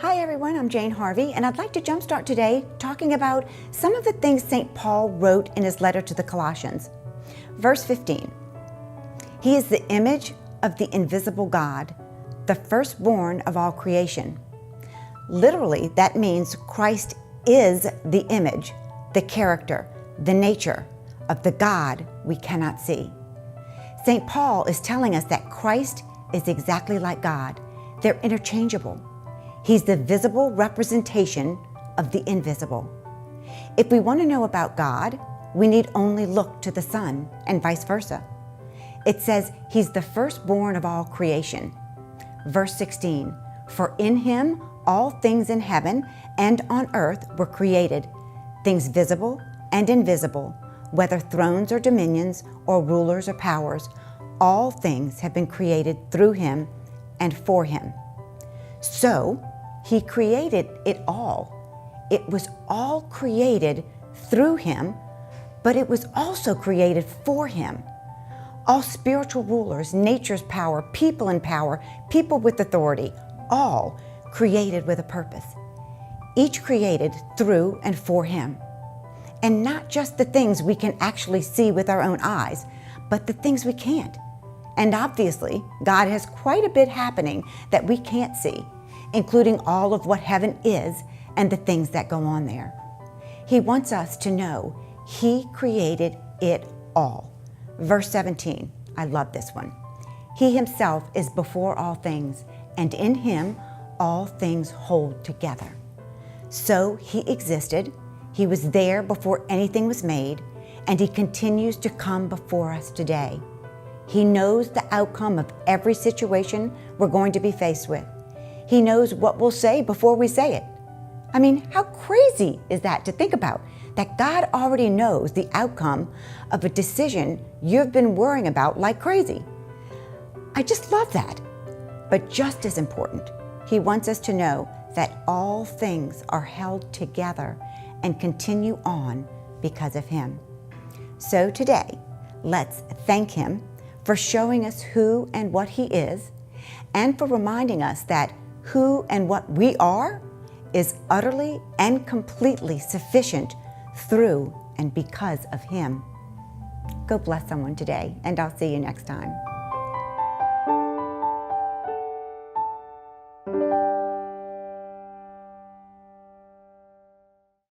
Hi everyone, I'm Jane Harvey, and I'd like to jumpstart today talking about some of the things St. Paul wrote in his letter to the Colossians. Verse 15, He is the image of the invisible God, the firstborn of all creation. Literally, that means Christ is the image, the character, the nature of the God we cannot see. St. Paul is telling us that Christ is exactly like God. They're interchangeable. He's the visible representation of the invisible. If we want to know about God, we need only look to the Son and vice versa. It says He's the firstborn of all creation. Verse 16, For in Him all things in heaven and on earth were created, things visible and invisible, whether thrones or dominions or rulers or powers, all things have been created through Him and for Him. So, He created it all. It was all created through Him, but it was also created for Him. All spiritual rulers, nature's power, people in power, people with authority, all created with a purpose. Each created through and for Him. And not just the things we can actually see with our own eyes, but the things we can't. And obviously, God has quite a bit happening that we can't see, including all of what heaven is and the things that go on there. He wants us to know He created it all. Verse 17, I love this one. He Himself is before all things, and in Him all things hold together. So He existed, He was there before anything was made, and He continues to come before us today. He knows the outcome of every situation we're going to be faced with. He knows what we'll say before we say it. I mean, how crazy is that to think about? That God already knows the outcome of a decision you've been worrying about like crazy. I just love that. But just as important, He wants us to know that all things are held together and continue on because of Him. So today, let's thank Him for showing us who and what He is, and for reminding us that who and what we are is utterly and completely sufficient through and because of Him. Go bless someone today, and I'll see you next time.